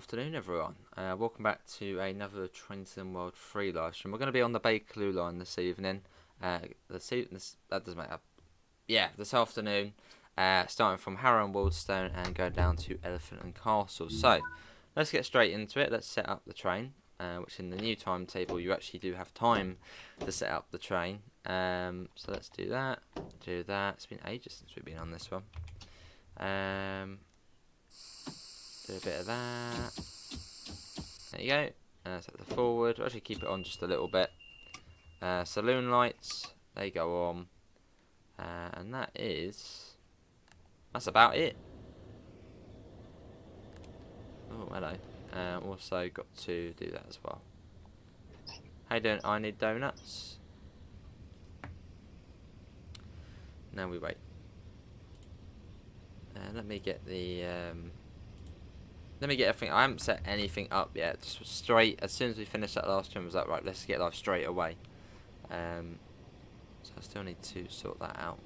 afternoon, everyone. Welcome back to another Trains in the World free live stream. We're going to be on the Bakerloo line this evening. That doesn't matter. Yeah, this afternoon, starting from Harrow and Wildstone and going down to Elephant and Castle. So, let's get straight into it. Let's set up the train, which in the new timetable you actually do have time to set up the train. So let's do that. It's been ages since we've been on this one. Do a bit of that. There you go. Set the forward. We'll actually keep it on just a little bit. Saloon lights, they go on. And that's about it. Oh, hello. Also got to do that as well. Hey, don't I need donuts? Now we wait. Let me get the let me get everything. I haven't set anything up yet. Just straight as soon as we finish that last one, was like, right, let's get live straight away. So I still need to sort that out.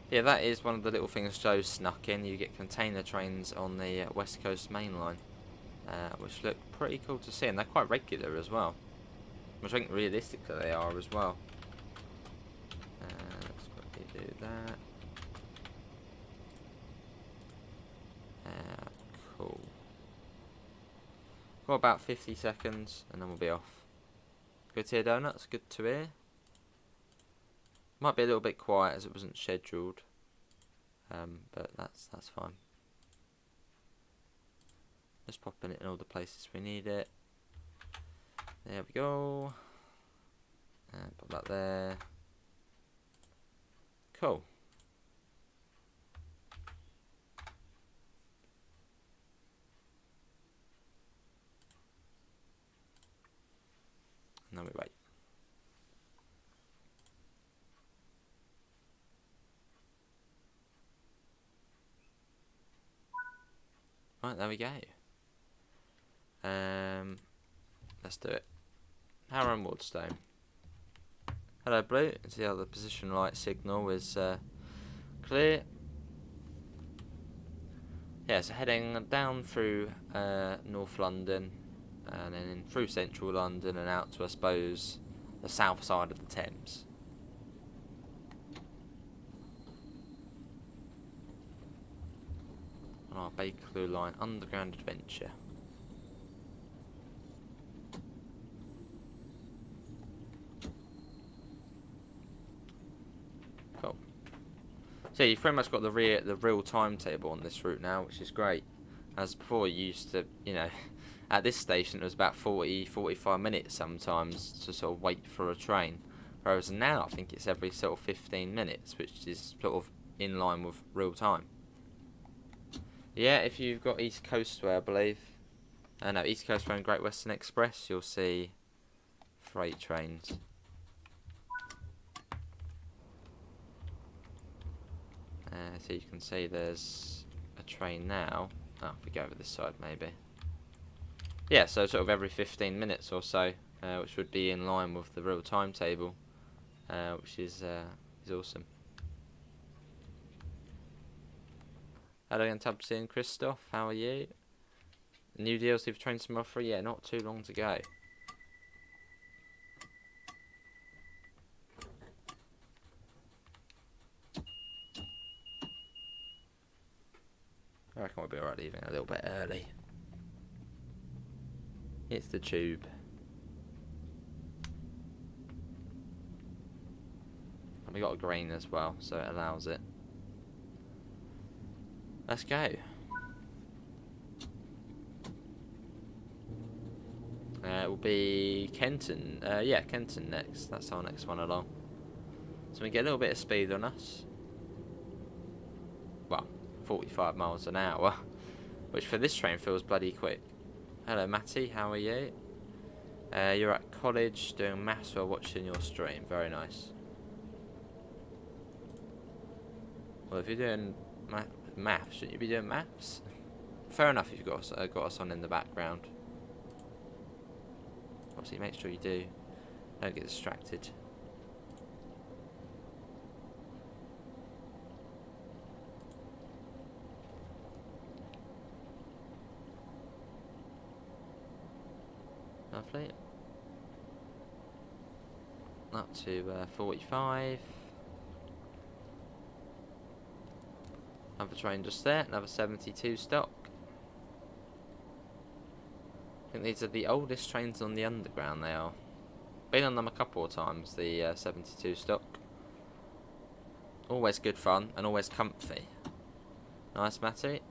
Yeah, that is one of the little things Joe snuck in. You get container trains on the West Coast Main Line, which look pretty cool to see, and they're quite regular as well. Which I think realistically they are as well. Let's quickly do that. Cool. Got about 50 seconds and then we'll be off. Good to hear, donuts. Good to hear. Might be a little bit quiet as it wasn't scheduled, but that's fine. Just popping it in all the places we need it. There we go. And put that there. Cool. And then we wait. Right, there we go. Let's do it. Harrow and Wildstone. Hello, Blue. See how the position light signal is clear. Yeah, so heading down through North London. And then in through central London and out to, I suppose, the south side of the Thames. On our Bakerloo line underground adventure. Cool. So you've pretty much got the real timetable on this route now, which is great. As before, you used to, you know, at this station it was about 40-45 minutes sometimes to sort of wait for a train, whereas now I think it's every sort of 15 minutes, which is sort of in line with real time. Yeah, if you've got East Coastway, I believe, no, East Coastway and Great Western Express, you'll see freight trains. So you can see there's a train now. Oh, if we go over this side maybe. Yeah, so sort of every 15 minutes or so, which would be in line with the real timetable, which is awesome. Hello again, Tubbsy and Christoph, how are you? New DLC for Train Sim 3, yeah, not too long to go. I reckon we'll be alright leaving a little bit early. It's the tube. And we got a green as well, so it allows it. Let's go. It will be Kenton. Yeah, Kenton next. That's our next one along. So we get a little bit of speed on us. Well, 45 miles an hour, which for this train feels bloody quick. Hello Matty, how are you? You're at college doing maths while watching your stream. Very nice. Well, if you're doing maths, shouldn't you be doing maths? Fair enough if you've got us on in the background. Obviously, make sure you do. Don't get distracted. Lovely. Up to 45. Another train just there, another 72 stock. I think these are the oldest trains on the underground, they are. Been on them a couple of times, the 72 stock. Always good fun and always comfy. Nice, Matty.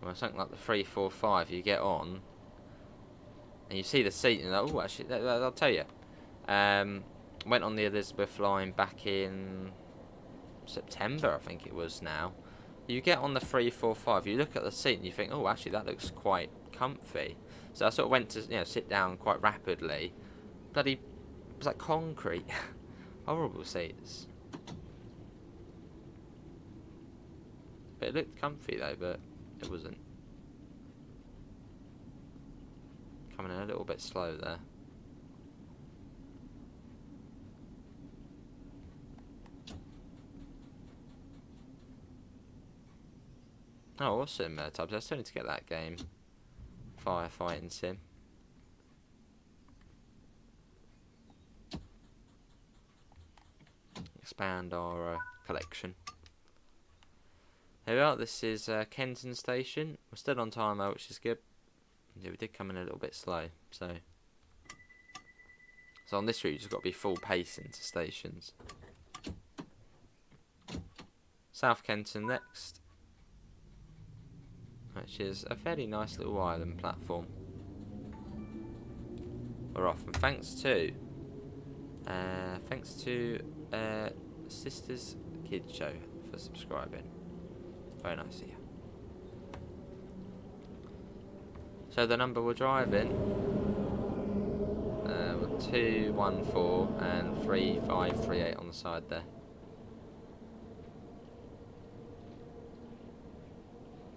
Well, something like the 345 you get on and you see the seat and oh, actually, I'll tell you. Went on the Elizabeth line back in September, I think it was now. You get on the 345, you look at the seat and you think, oh, actually that looks quite comfy. So I sort of went to sit down quite rapidly. Bloody, it was like concrete. Horrible seats. But it looked comfy though, but it wasn't. Coming in a little bit slow there. Oh, awesome, Tubbs. I still need to get that game. Firefighting sim. Expand our collection. Here we are. This is Kenton Station. We're still on time though, which is good. Yeah, we did come in a little bit slow, so on this route you've just got to be full pace into stations. South Kenton next, which is a fairly nice little island platform. We're off, and thanks to Sisters Kids Show for subscribing. Very nice of you. So the number we're driving, 214 and 3538 on the side there.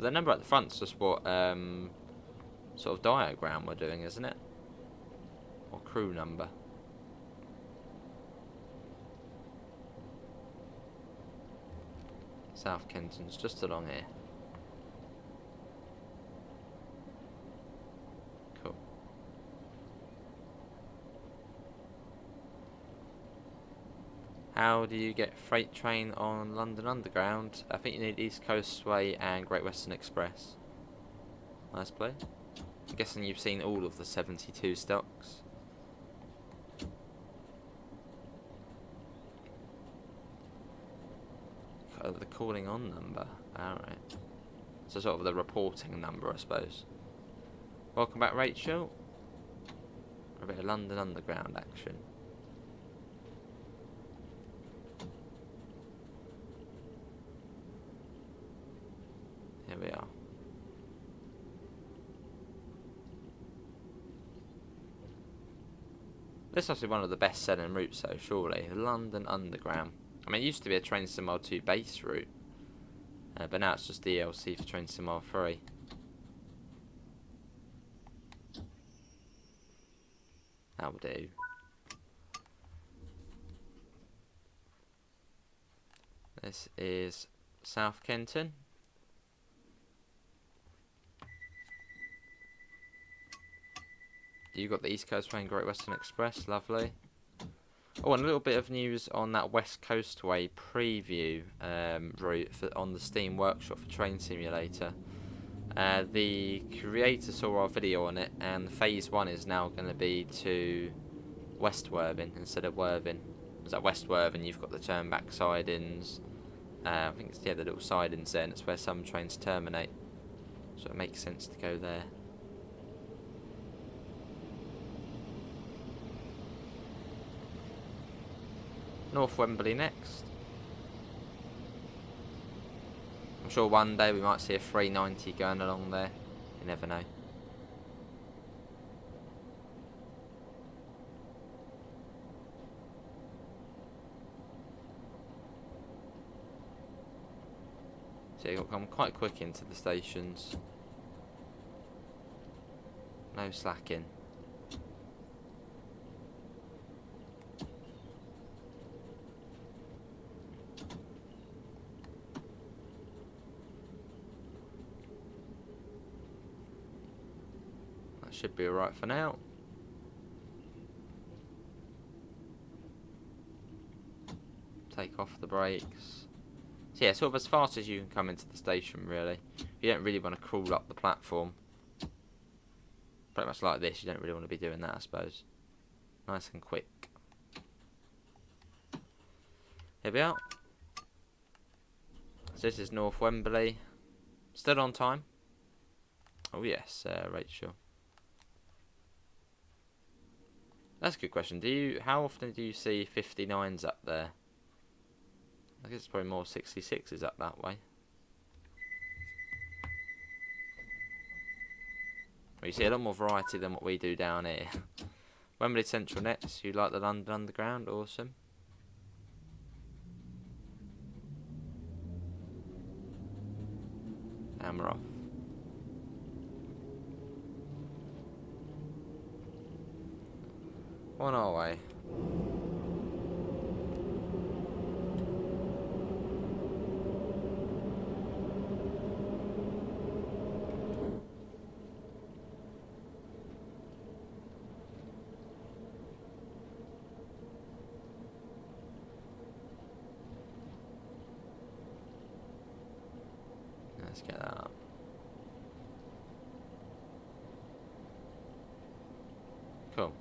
The number at the front's just what sort of diagram we're doing, isn't it? Or crew number. South Kenton's just along here. Cool. How do you get freight train on London Underground? I think you need East Coastway and Great Western Express. Nice play. I'm guessing you've seen all of the 72 stocks. The calling on number. Alright. So sort of the reporting number, I suppose. Welcome back, Rachel. A bit of London Underground action. Here we are. This must be one of the best selling routes though, surely. The London Underground. I mean, it used to be a Train Sim R2 base route, but now it's just DLC for Train Sim R3. That will do. This is South Kenton. You got the East Coastway and Great Western Express, lovely. Oh, and a little bit of news on that West Coastway preview route on the Steam Workshop for Train Simulator. The creator saw our video on it, and Phase 1 is now going to be to West Worthing instead of Worthing. Because at West Worthing you've got the turn back sidings. I think it's the little sidings there, and it's where some trains terminate. So it makes sense to go there. North Wembley next. I'm sure one day we might see a 390 going along there. You never know. So you've got to come quite quick into the stations. No slacking. should be alright for now. Take off the brakes. So yeah, sort of as fast as you can come into the station, really. You don't really want to crawl up the platform. Pretty much like this, you don't really want to be doing that, I suppose. Nice and quick. Here we are. So this is North Wembley. Still on time? Oh yes, Rachel. That's a good question. How often do you see 59s up there? I guess it's probably more 66s up that way. Well, you see a lot more variety than what we do down here. Wembley Central next. You like the London Underground? Awesome. And we're off. On our way. Let's get that up. Cool.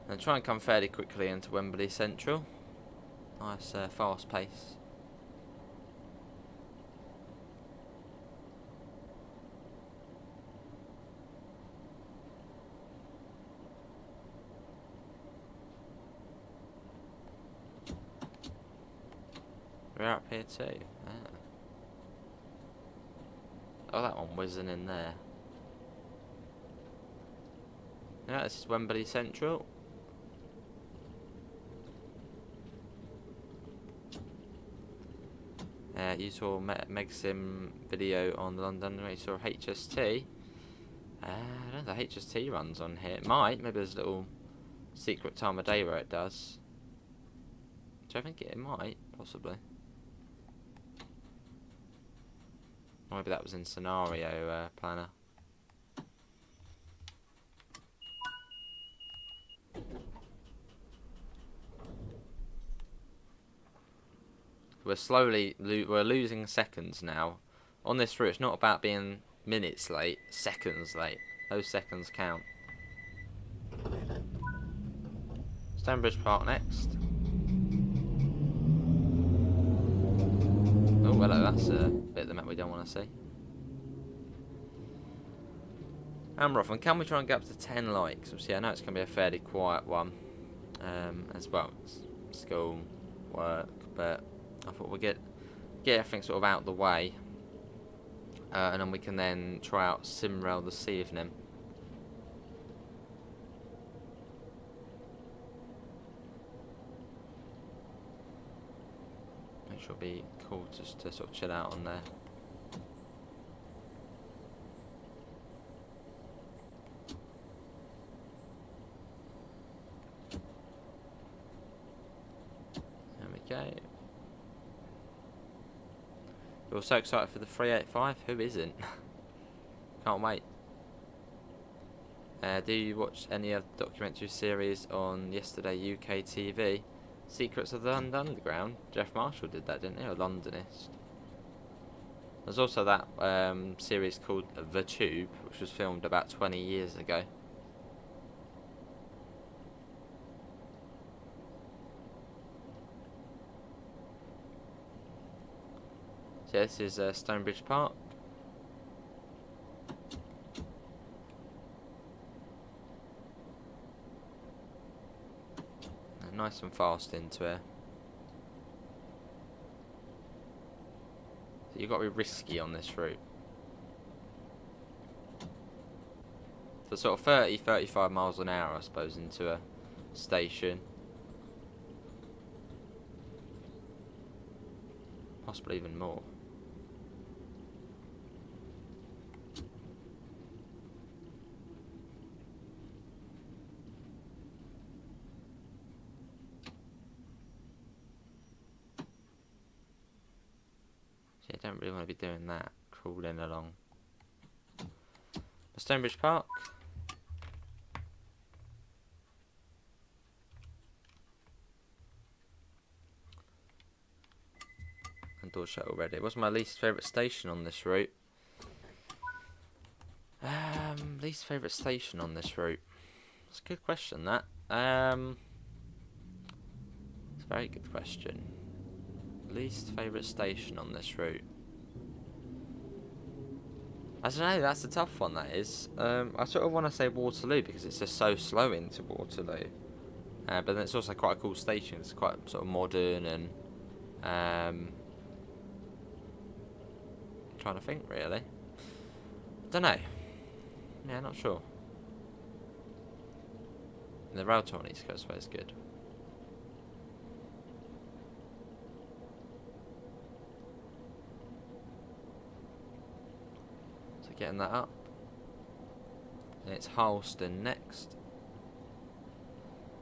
And try and come fairly quickly into Wembley Central. Nice fast pace. We're up here too. Ah. Oh, that one wasn't in there. Yeah, this is Wembley Central. You saw Megsim video on the London. You saw HST. I don't know if HST runs on here. It might. Maybe there's a little secret time of day where it does. Do I think it might? Possibly. Or maybe that was in Scenario Planner. We're losing seconds now. On this route, it's not about being minutes late, seconds late. Those seconds count. Stonebridge Park next. Oh, hello, that's a bit of the map we don't want to see. And we're off, and can we try and get up to 10 likes? Obviously, I know it's going to be a fairly quiet one, as well. It's school, work, but I thought we'd get everything sort of out the way, and then we can then try out Simrail this evening. Which will be cool just to sort of chill out on there. There we go. You're so excited for the 385? Who isn't? Can't wait. Do you watch any of the documentary series on yesterday UK TV? Secrets of the London Underground? Jeff Marshall did that, didn't he? Or Londonist. There's also that series called The Tube, which was filmed about 20 years ago. So this is Stonebridge Park. Nice and fast into it. So you've got to be risky on this route. So sort of 30-35 miles an hour, I suppose, into a station. Possibly even more. don't really want to be doing that. Crawling along. Stonebridge Park. And door shut already. What's my least favourite station on this route? Least favourite station on this route. It's a good question, that. It's a very good question. Least favourite station on this route. I don't know, that's a tough one, that is. I sort of want to say Waterloo because it's just so slow into Waterloo. But then it's also quite a cool station. It's quite sort of modern and... trying to think, really. Don't know. Yeah, not sure. And the rail tour on East Coast Way is good. So getting that up. And it's Harleston next.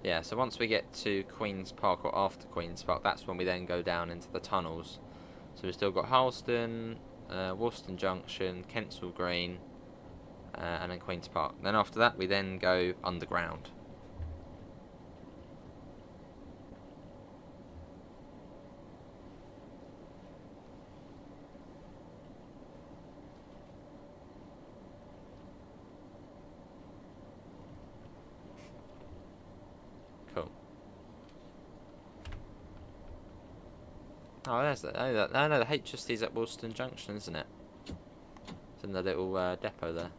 Yeah, so once we get to Queen's Park, or after Queen's Park, that's when we then go down into the tunnels. So we've still got Harleston, Wolston Junction, Kensal Green, and then Queen's Park. Then after that, we then go underground. Cool. Oh, there's the. Oh, no, the HST's at Wolston Junction, isn't it? It's in the little depot there.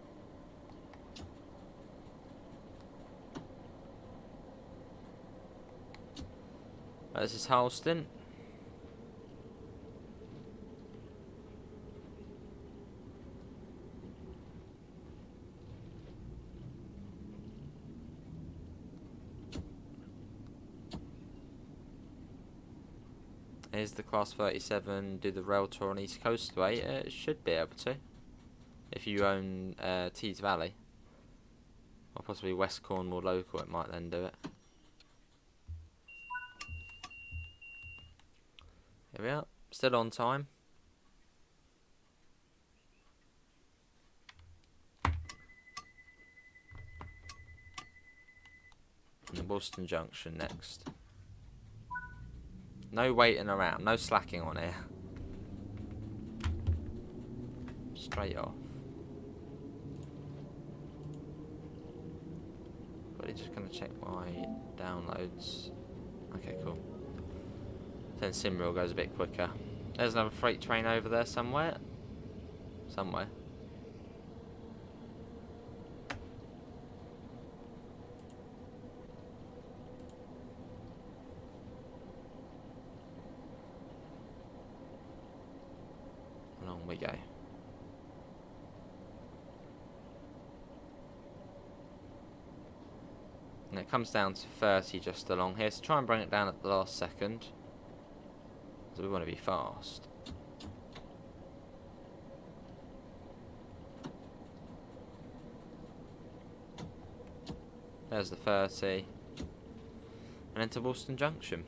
This is Harleston. Here's the Class 37, do the rail tour on East Coastway. It should be able to. If you own Tees Valley. Or possibly West Cornwall Local, it might then do it. Here we are, still on time. And Wolston Junction next. No waiting around, no slacking on here. Straight off. But just gonna check my downloads. Okay, cool. Then Simril goes a bit quicker. There's another freight train over there somewhere. Somewhere. Along we go. And it comes down to 30 just along here, so try and bring it down at the last second. So we want to be fast. There's the 30. And into Wolston Junction.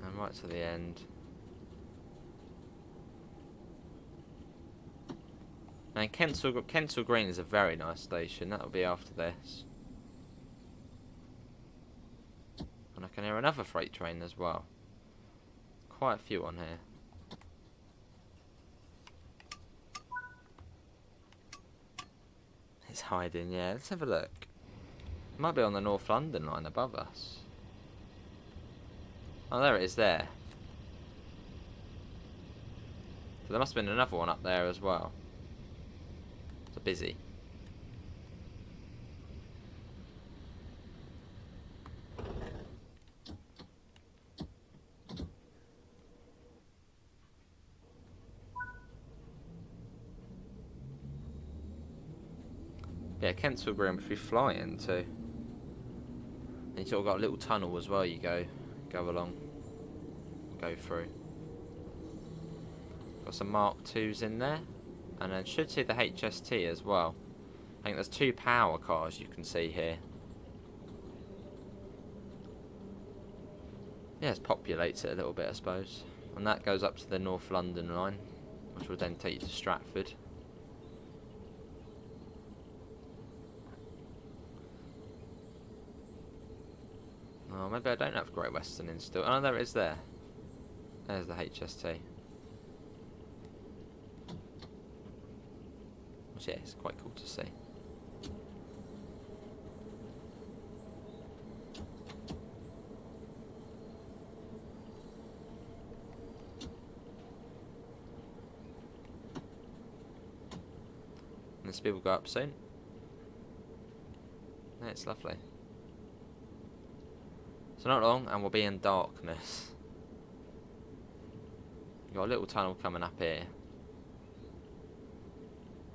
And right to the end. And Kensal Green is a very nice station. That'll be after this. And I can hear another freight train as well. Quite a few on here. It's hiding, yeah. Let's have a look. It might be on the North London line above us. Oh, there it is there. So there must have been another one up there as well. So busy. Yeah, Kensal Green, which we fly into. And you sort of got a little tunnel as well. You go along, go through. Got some Mark IIs in there, and then should see the HST as well. I think there's 2 power cars you can see here. Yeah, it populates it a little bit, I suppose. And that goes up to the North London line, which will then take you to Stratford. Oh, maybe I don't have Great Western installed. Oh, there it is there. There's the HST. Which, yeah, it's quite cool to see. And the speed will go up soon. Yeah, it's lovely. So not long, and we'll be in darkness. You've got a little tunnel coming up here.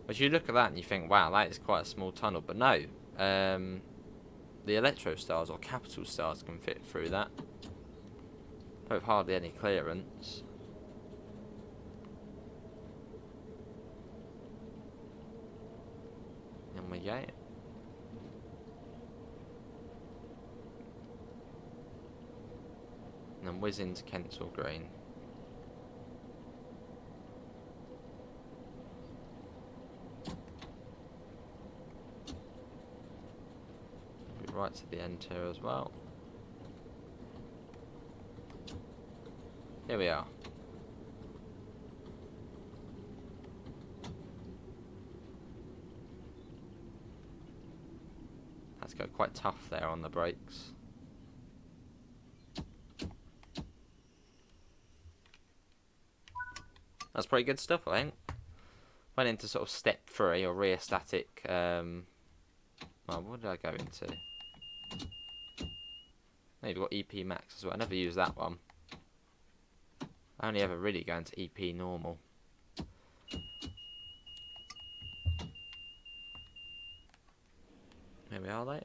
But you look at that and you think, wow, that is quite a small tunnel. But no, the Electro Stars or Capital Stars can fit through that. But with hardly any clearance. And we go. And then whiz into Kensal Green. Be right to the end here as well. Here we are. Had to go quite tough there on the brakes. That's pretty good stuff, I think. Went into sort of step 3 or rear static. Well, what did I go into? Oh, you've got EP Max as well. I never used that one. I only ever really go into EP normal. Here we are, though. I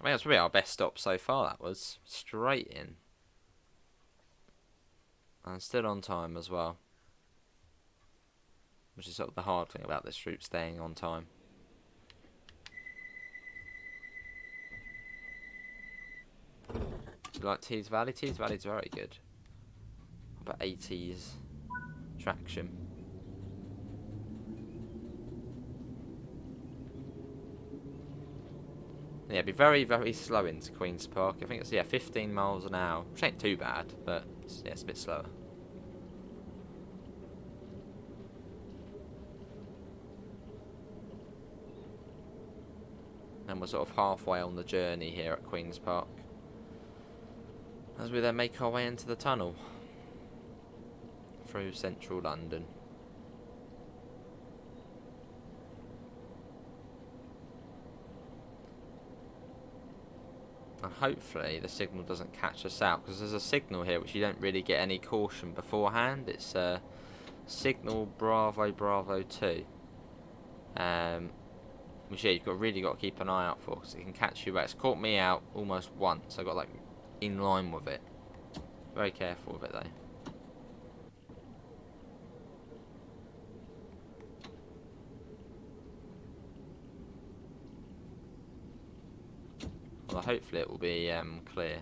think that's probably our best stop so far. That was straight in. And still on time as well. Which is sort of the hard thing about this route, staying on time. Do you like Tees Valley? Tees Valley's very good. About 80s traction. Yeah, be very, very slow into Queen's Park. I think it's, yeah, 15 miles an hour. Which ain't too bad, but yeah, it's a bit slower. And we're sort of halfway on the journey here at Queen's Park. As we then make our way into the tunnel. Through central London. And hopefully the signal doesn't catch us out, because there's a signal here which you don't really get any caution beforehand. It's signal Bravo Bravo 2. Which, yeah, really got to keep an eye out for, because it can catch you out. It's caught me out almost once. I got like in line with it. Very careful with it though. Well, hopefully it will be clear.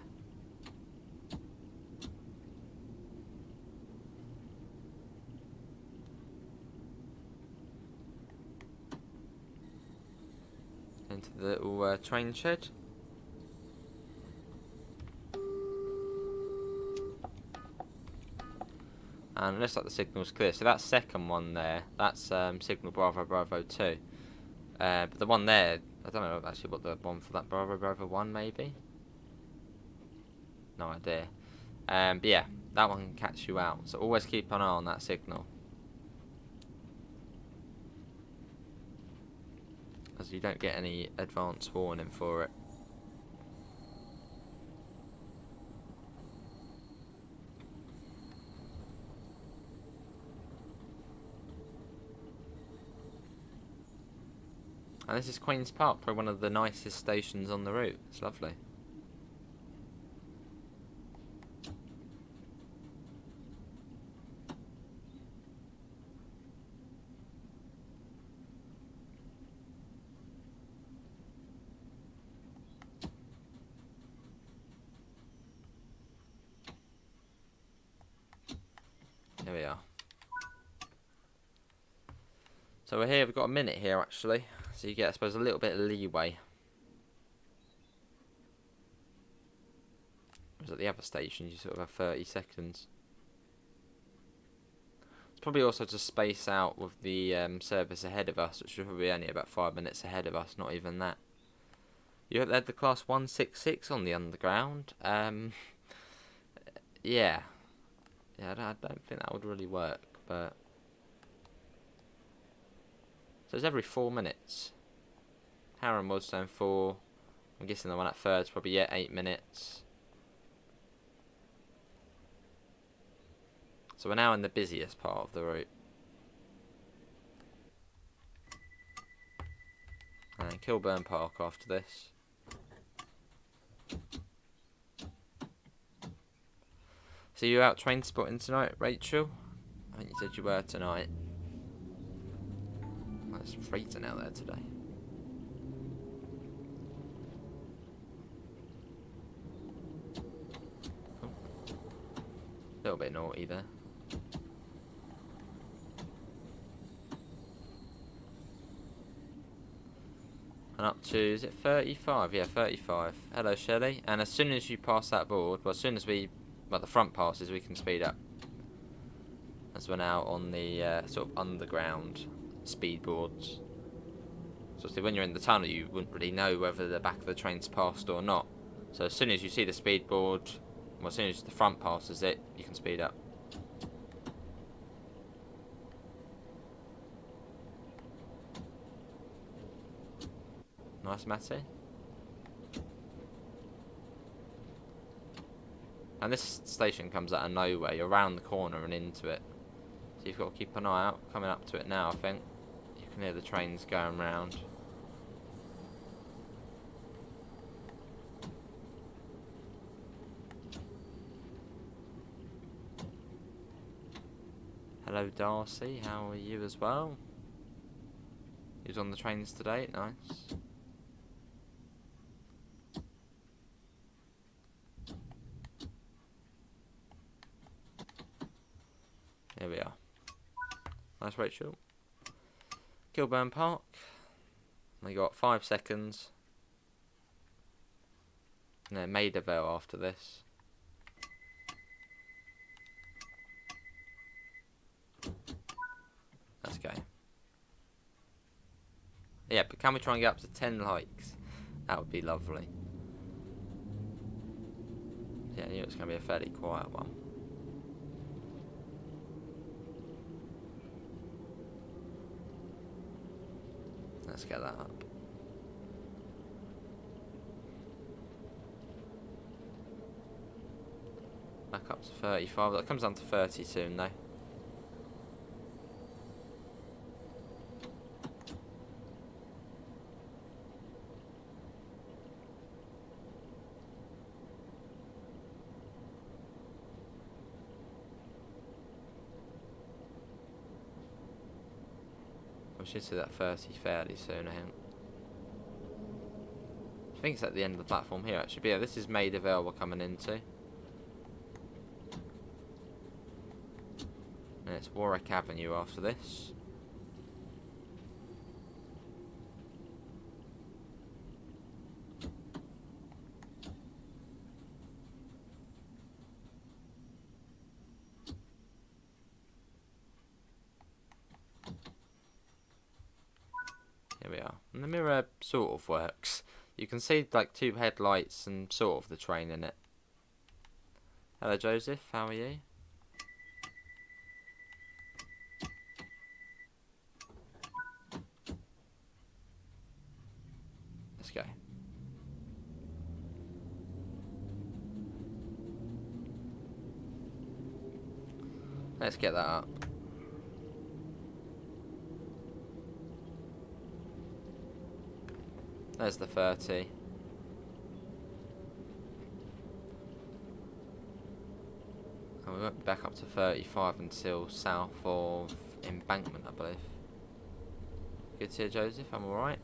Into the little train shed. And it looks like the signal's clear. So that second one there, that's signal Bravo Bravo 2. But the one there, I don't know actually what the one for that Bravo Bravo 1 maybe. No idea. But yeah, that one can catch you out. So always keep an eye on that signal, as you don't get any advance warning for it. And this is Queen's Park, probably one of the nicest stations on the route. It's lovely. So we're here, we've got a minute here actually. So you get, I suppose, a little bit of leeway. Whereas at the other stations, you sort of have 30 seconds. It's probably also to space out with the service ahead of us, which is probably only about 5 minutes ahead of us, not even that. You had the class 166 on the underground. Yeah. Yeah, I don't think that would really work, but... So it's every 4 minutes. Harrow and Waddestone 4. I'm guessing the one at third's probably 8 minutes. So we're now in the busiest part of the route. And Kilburn Park after this. So you out train spotting tonight, Rachel? I think you said you were tonight. Oh, it's freezing out there today. Oh. A little bit naughty there. And up to, is it 35? Yeah, 35. Hello, Shelley. And as soon as you pass that board, well, as soon as the front passes, we can speed up. As we're now on the sort of underground speed boards. So obviously when you're in the tunnel, you wouldn't really know whether the back of the train's passed or not. So as soon as you see the speed board, well, as soon as the front passes it, you can speed up. Nice, Matty. And this station comes out of nowhere. You're around the corner and into it. So you've got to keep an eye out. Coming up to it now, I think. You can hear the trains going round. Hello, Darcy. How are you as well? He was on the trains today. Nice. Here we are. Nice, Rachel. Kilburn Park. We got 5 seconds. And then Maidavale after this. Let's go. Yeah, but can we try and get up to 10 likes? That would be lovely. Yeah, I knew it was going to be a fairly quiet one. Let's get that up. Back up to 35. That comes down to 30 soon, though. We should see that 30 fairly soon, I think. I think it's at the end of the platform here, actually. But yeah, this is Maidavale we're coming into. And it's Warwick Avenue after this. Here we are. And the mirror sort of works. You can see like 2 headlights and sort of the train in it. Hello, Joseph. How are you? Let's go. Let's get that up. There's the 30. And we won't be back up to 35 until south of Embankment, I believe. Good to hear, Joseph. I'm alright.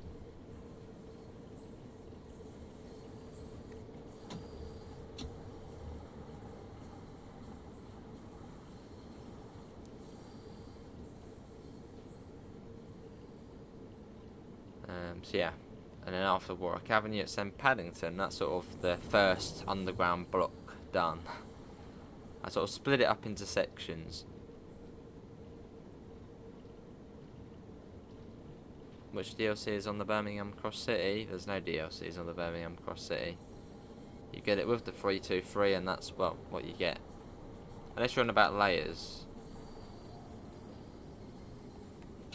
So yeah, and then after Warwick Avenue it's then Paddington. That's sort of the first underground block done. I sort of split it up into sections. Which DLC is on the Birmingham Cross City? There's no DLCs on the Birmingham Cross City. You get it with the 323 and that's, well, what you get. Unless you're on about layers.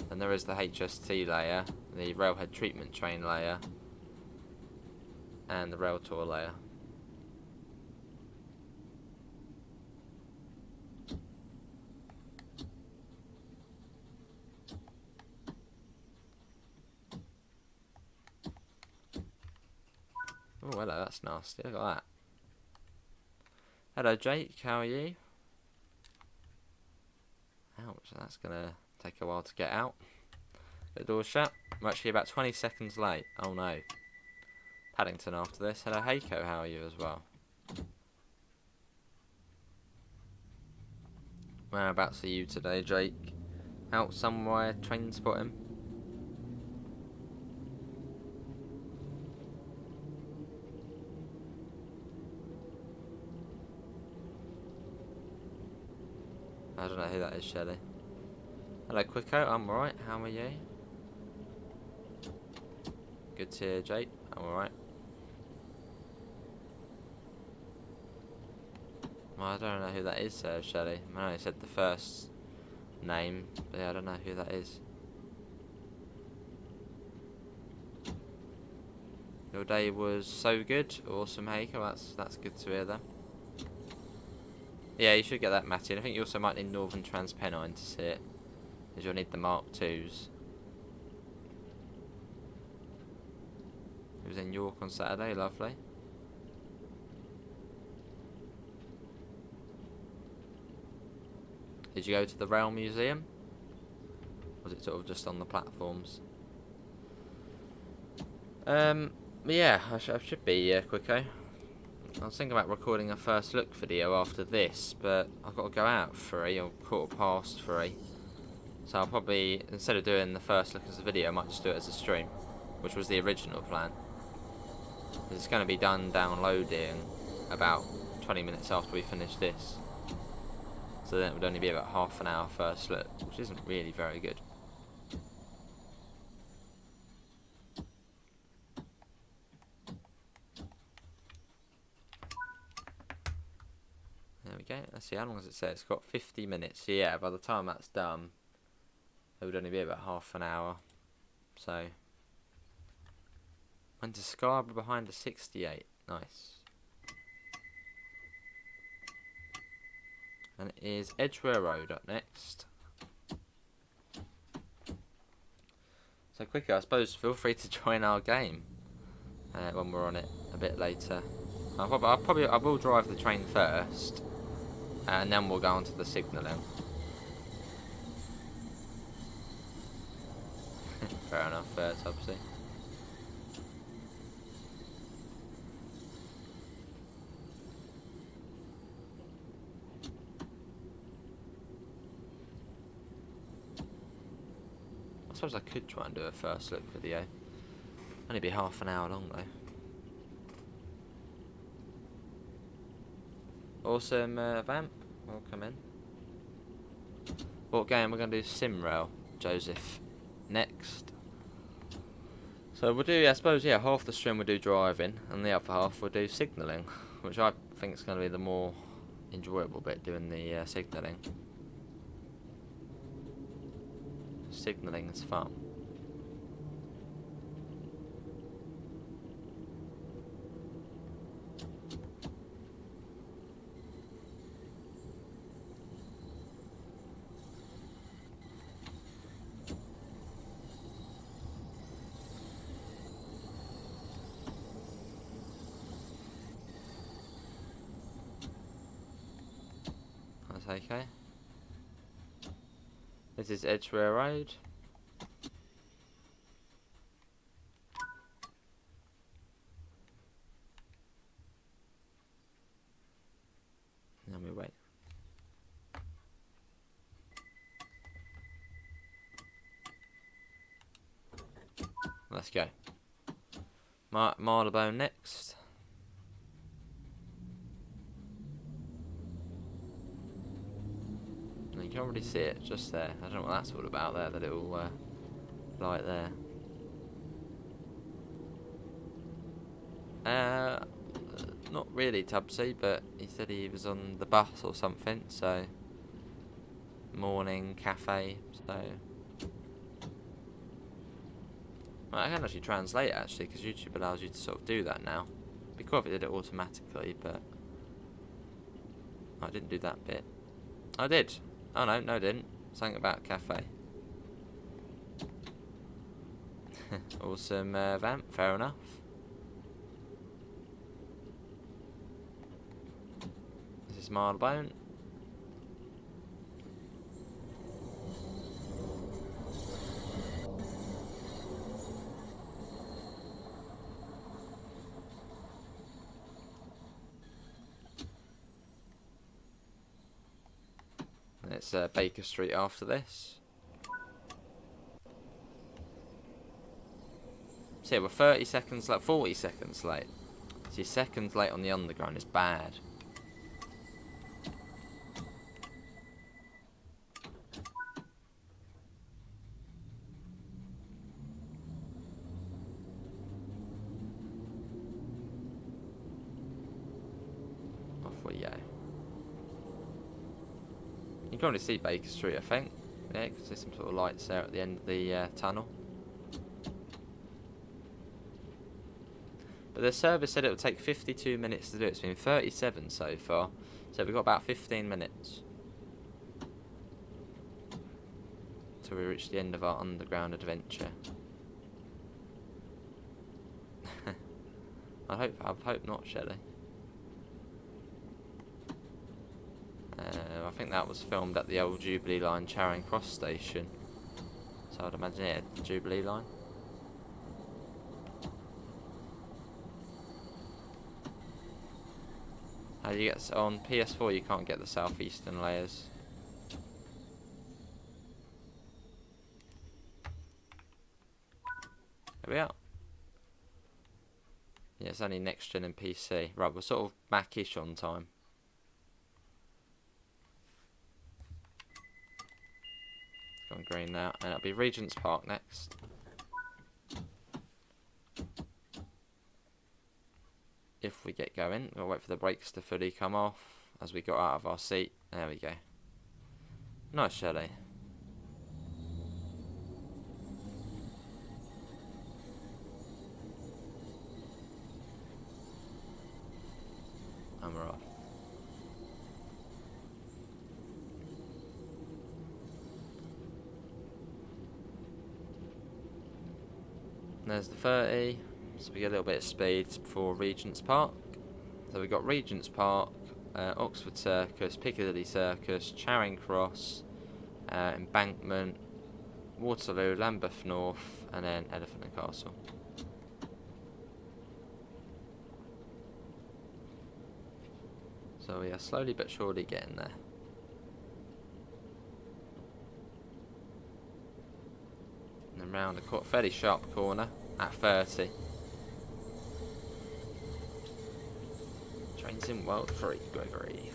Then there is the HST layer, the Railhead Treatment Train layer, and the Rail Tour layer. Oh, hello, that's nasty. Look at that. Hello, Jake. How are you? Ouch, that's gonna take a while to get out. The door's shut. I'm actually about 20 seconds late. Oh no. Paddington after this. Hello, Heiko. How are you as well? Whereabouts are you today, Jake? Out somewhere train spotting? I don't know who that is, Shelley. Hello, Quicko. I'm alright. How are you? Good to hear, Jake. I'm alright. Well, I don't know who that is, Shelley. I only said the first name, but yeah, I don't know who that is. Your day was so good. Awesome, Heiko. That's good to hear, then. Yeah, you should get that, Matty. And I think you also might need Northern Transpennine to see it, because you'll need the Mark IIs. It was in York on Saturday, lovely. Did you go to the Rail Museum? Or was it sort of just on the platforms? Yeah, I should be Quicko. I was thinking about recording a first look video after this, but I've got to go out at 3 or 3:15. So I'll probably, instead of doing the first look as a video, I might just do it as a stream, which was the original plan. It's going to be done downloading about 20 minutes after we finish this. So then it would only be about half an hour first look, which isn't really very good. There we go. Let's see, how long does it say? It's got 50 minutes. So yeah, by the time that's done, it would only be about half an hour. So, went to Scarborough behind a 68. Nice. And it is Edgware Road up next. So quicker, I suppose, feel free to join our game when we're on it a bit later. I will drive the train first, and then we'll go on to the signalling. Fair enough, Tubsy. I suppose I could try and do a first look video. Only be half an hour long though. Awesome, Vamp. Welcome in. What game? We're going to do Simrail, Joseph. Next. So we'll do, I suppose, yeah, half the stream we'll do driving, and the other half we'll do signalling, which I think is going to be the more enjoyable bit, doing the signalling. Signalling is fun. That's okay. This is Edgware Road. And we wait. Let's go. Marylebone next. And you can already see it just there. I don't know what that's all about there, the little light there. Not really Tubbsy, but he said he was on the bus or something, so morning cafe, so I can actually translate actually, because YouTube allows you to sort of do that now. It'd be cool if it did it automatically, but I didn't do that bit. I did. Oh no, I didn't. Something about cafe. Awesome vamp, fair enough. This is Marylebone. And it's Baker Street after this. So yeah, we're 30 seconds late, 40 seconds late. See, seconds late on the underground is bad. Off we go. You can already see Baker Street, I think. Yeah, because there's some sort of lights there at the end of the tunnel. But the service said it would take 52 minutes to do it. It's been 37 so far. So we've got about 15 minutes till we reach the end of our underground adventure. I hope not, Shelley. I think that was filmed at the old Jubilee Line Charing Cross station. So I'd imagine it the Jubilee Line. How do you get on PS4? You can't get the southeastern layers. There we are. Yeah, it's only next gen and PC. Right, we're sort of back-ish on time. It's gone green now, and it'll be Regent's Park next. If we get going, we'll wait for the brakes to fully come off as we got out of our seat. There we go. Nice, Shelley. And we're off. And there's the 30. So we get a little bit of speed before Regent's Park. So we've got Regent's Park, Oxford Circus, Piccadilly Circus, Charing Cross, Embankment, Waterloo, Lambeth North, and then Elephant and Castle. So we are slowly but surely getting there. And then round a fairly sharp corner at 30. Trains in World 3, Gregory.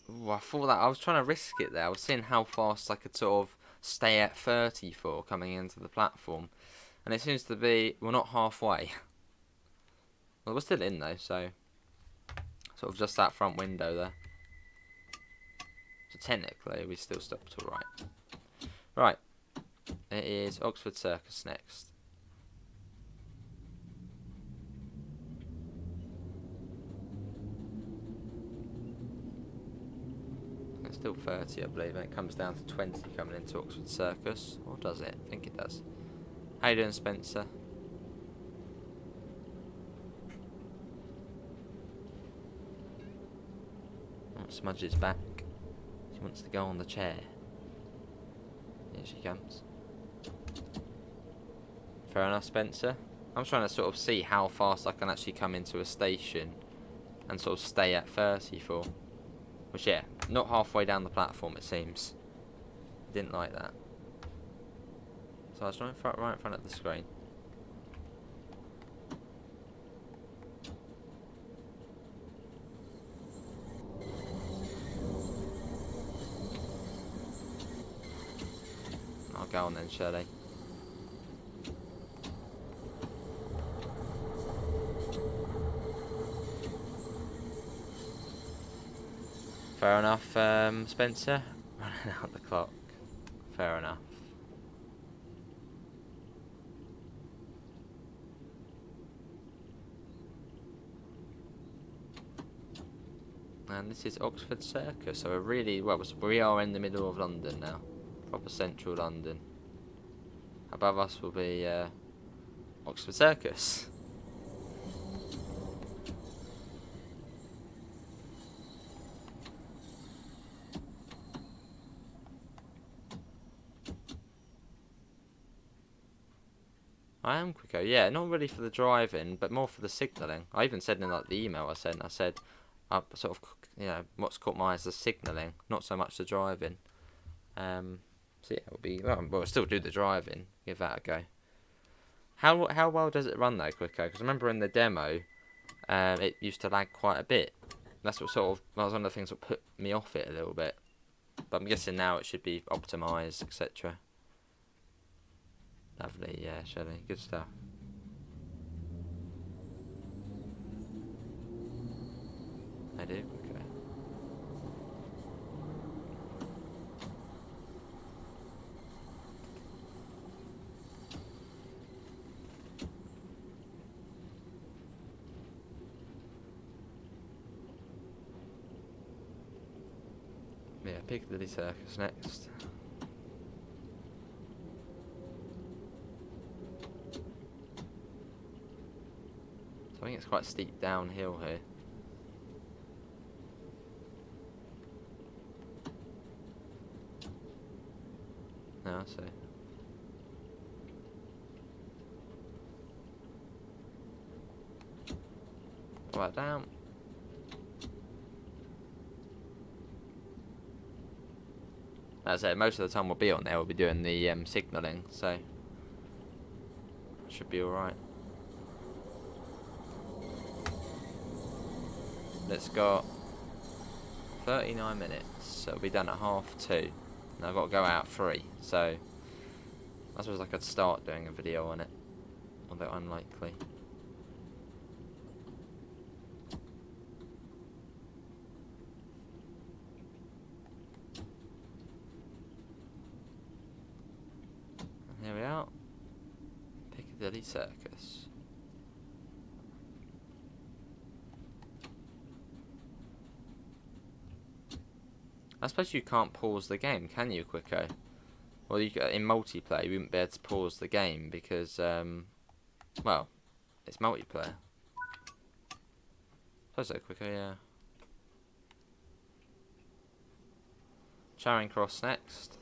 Ooh, I thought that I was trying to risk it there. I was seeing how fast I could sort of stay at 30 for coming into the platform, and it seems to be, well, not halfway. Well, we're still in though, so sort of just that front window there. So technically, we still stopped all right. Right, it is Oxford Circus next. It's still 30, I believe, and it comes down to 20 coming into Oxford Circus. Or does it? I think it does. How you doing, Spencer? Smudge is back. She wants to go on the chair. Here she comes. Fair enough, Spencer. I'm trying to sort of see how fast I can actually come into a station and sort of stay at 30 for. Which, yeah, not halfway down the platform, it seems. Didn't like that. So I was right in front of the screen. I'll go on then, Shirley. Fair enough, Spencer. Running out the clock. Fair enough. And this is Oxford Circus, so we're really, well, we are in the middle of London now. Proper central London. Above us will be Oxford Circus. I am quicker, yeah, not really for the driving, but more for the signalling. I even said in like the email I said, sort of, you know, what's caught my eye is the signalling, not so much the driving. So yeah, it'll be, well, we'll still do the driving, give that a go. How well does it run though, quicker? Because I remember in the demo, it used to lag quite a bit. That's what sort of, that was one of the things that put me off it a little bit. But I'm guessing now it should be optimised, etc. Lovely, yeah, Shelley, good stuff. I do, okay. Yeah, Piccadilly Circus next. So I think it's quite steep downhill here. No, I see. Pull that down. As I say, most of the time we'll be on there, we'll be doing the signalling, so should be alright. Let's go 39 minutes, so it'll be done at 2:30. And I've got to go out 3, so I suppose I could start doing a video on it, although unlikely. And here we are, Piccadilly Circus. I suppose you can't pause the game, can you, Quicko? Well, in multiplayer, you wouldn't be able to pause the game because, well, it's multiplayer. Suppose so, Quicko, yeah. Charing Cross next.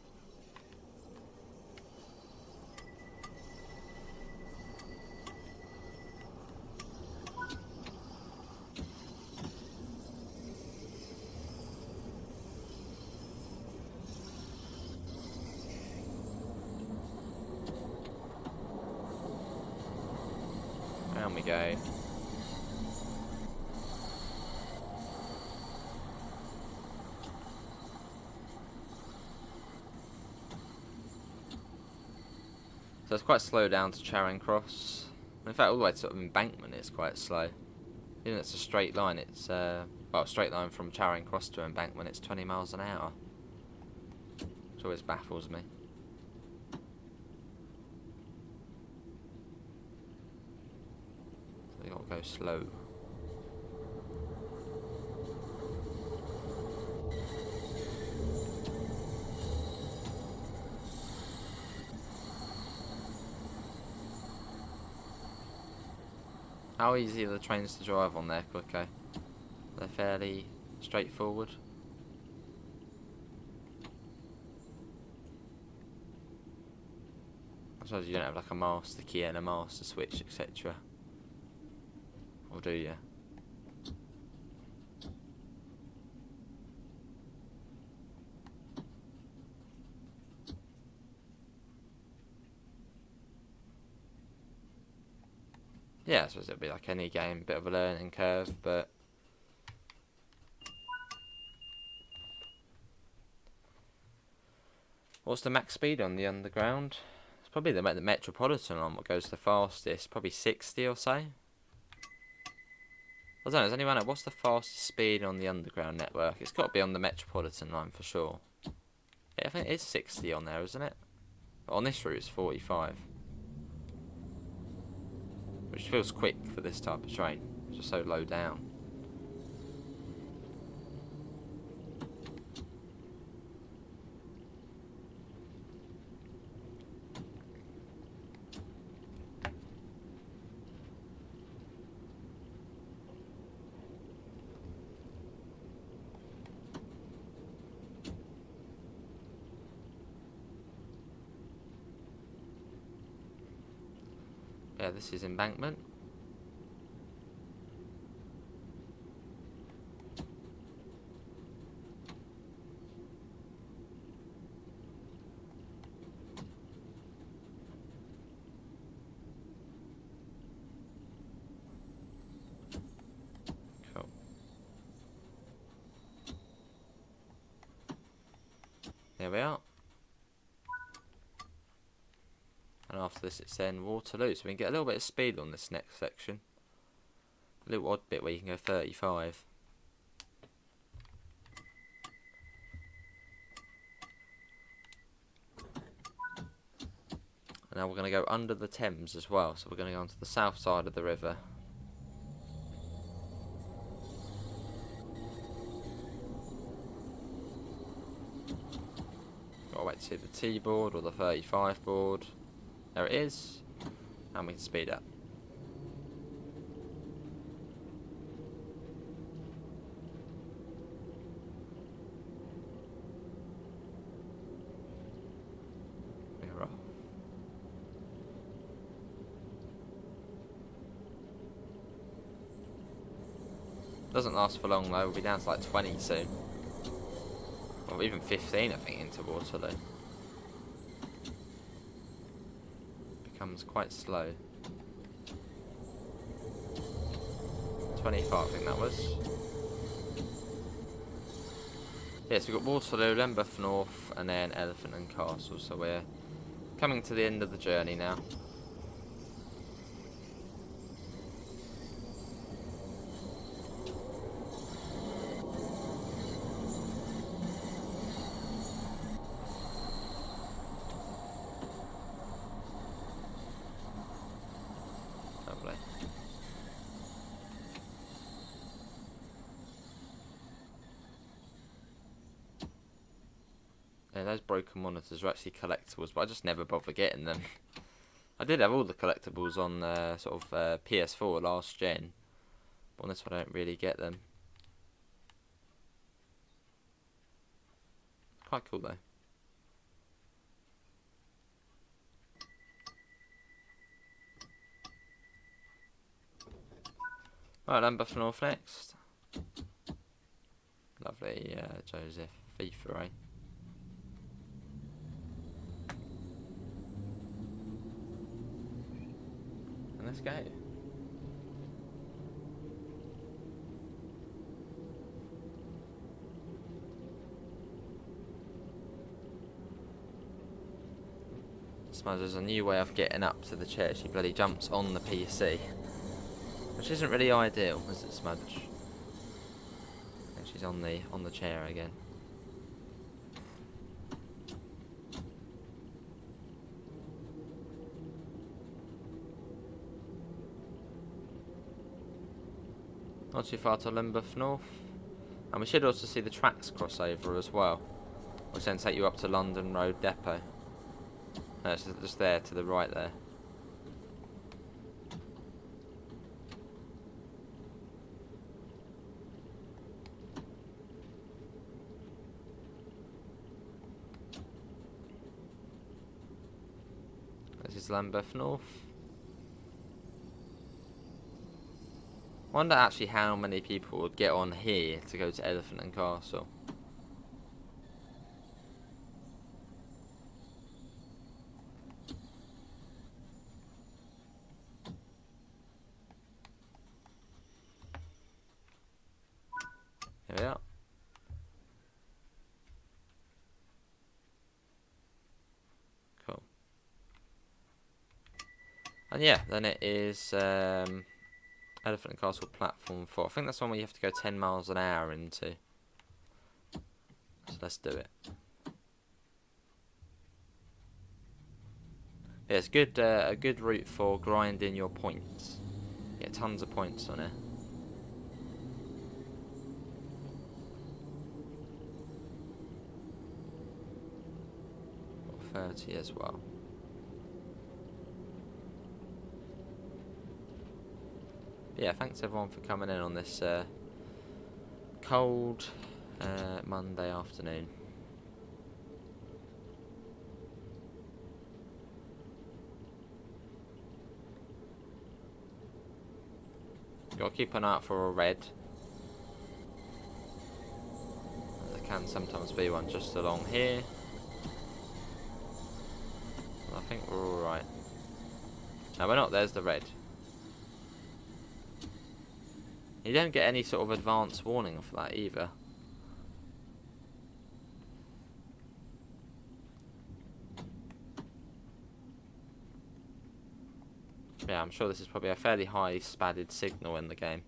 Down we go. So it's quite slow down to Charing Cross. In fact, all the way to sort of Embankment it's quite slow. Even though it's a straight line, it's well, a straight line from Charing Cross to Embankment, it's 20 miles an hour. Which always baffles me. So you gotta go slow. How easy are the trains to drive on there, Quicko? They're fairly straightforward. Sometimes you don't have like a master key and a master switch, etc. Or do you? Yeah, I suppose it'll be like any game, a bit of a learning curve, but what's the max speed on the underground? It's probably the Metropolitan on what goes the fastest, probably 60 or so. I don't know, does anyone know what's the fastest speed on the underground network? It's got to be on the Metropolitan line for sure. Yeah, I think it is 60 on there, isn't it? But on this route it's 45. Which feels quick for this type of train. It's just so low down. Yeah, this is embankment. Cool. There we are. And after this it's then Waterloo, so we can get a little bit of speed on this next section. A little odd bit where you can go 35. And now we're going to go under the Thames as well, so we're going to go onto the south side of the river. Gotta wait to see the T board or the 35 board. There it is, and we can speed up. We're off. Doesn't last for long though, we'll be down to like 20 soon. Or even 15 I think into Waterloo. Becomes quite slow. 25 I think that was. Yes, we've got Waterloo, Lambeth North and then Elephant and Castle, so we're coming to the end of the journey now. Lovely. Yeah, those broken monitors are actually collectibles, but I just never bother getting them. I did have all the collectibles on sort of PS4 last gen, but on this one I don't really get them. Quite cool though. Right, Lambeth North next. Lovely Joseph FIFA, eh? And let's go. Suppose there's a new way of getting up to the chair. She bloody jumps on the PC. Which isn't really ideal, is it, Smudge? And she's on the chair again. Not too far to Lambeth North. And we should also see the tracks crossover as well, which then take you up to London Road Depot. No, it's just there to the right there. This is Lambeth North. Wonder actually how many people would get on here to go to Elephant and Castle. Here we are. Cool. And yeah, then it is Elephant and Castle platform 4. I think that's one where you have to go 10 miles an hour into. So let's do it. Yeah, it's good, a good route for grinding your points. Get tons of points on it. 30 as well. But yeah, thanks everyone for coming in on this cold Monday afternoon. Got to keep an eye out for a red. There can sometimes be one just along here. I think we're alright. No, we're not. There's the red. You don't get any sort of advance warning for that either. Yeah, I'm sure this is probably a fairly high spadded signal in the game.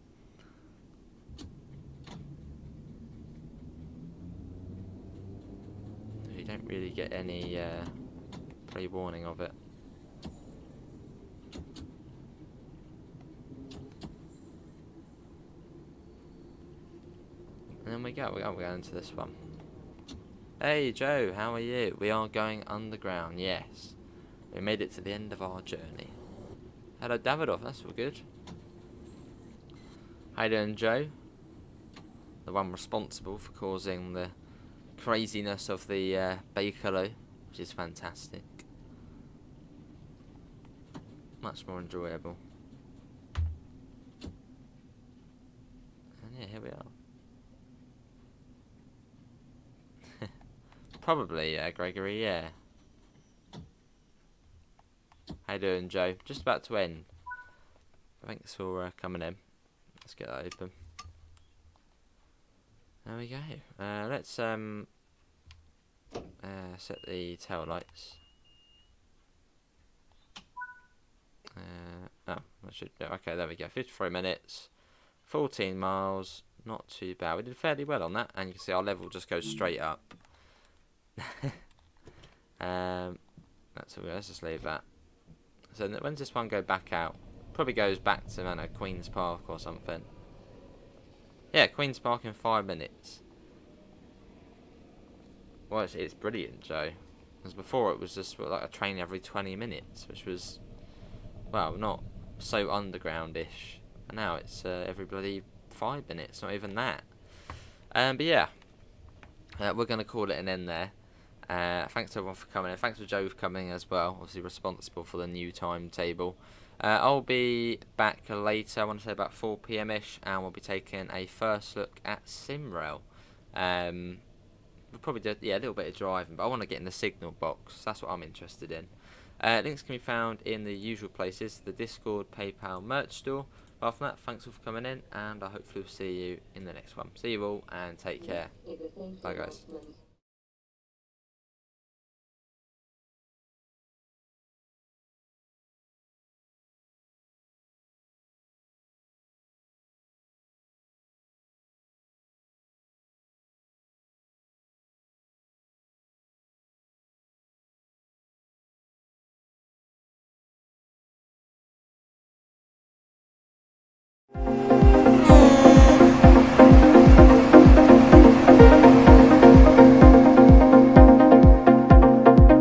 You don't really get any pre-warning of it. And then we're going to this one. Hey Joe, how are you? We are going underground, yes. We made it to the end of our journey. Hello Davidoff, that's all good. How you doing, Joe? The one responsible for causing the craziness of the Bakerloo, which is fantastic. Much more enjoyable. And yeah, here we are. Probably, Gregory, yeah. How you doing, Joe? Just about to end. Thanks for coming in. Let's get that open. There we go. Let's set the tail lights. Oh, I should. Okay, there we go. 53 minutes, 14 miles. Not too bad. We did fairly well on that, and you can see our level just goes straight up. That's all. Let's just leave that. So when does this one go back out? Probably goes back to, I don't know, Queen's Park or something. Yeah, Queen's Park in 5 minutes. Well, it's brilliant, Joe. Because before it was just like a train every 20 minutes, which was, well, not so underground-ish. And now it's every bloody 5 minutes, not even that. But yeah, we're going to call it an end there. Thanks to everyone for coming in. Thanks for Joe for coming as well, obviously responsible for the new timetable. I'll be back later, I want to say about 4 PM-ish, and we'll be taking a first look at Simrail. We'll probably do a little bit of driving, but I want to get in the signal box. That's what I'm interested in. Links can be found in the usual places, the Discord, PayPal, merch store. Apart from that, thanks all for coming in, and I hopefully will see you in the next one. See you all, and take care. Bye guys.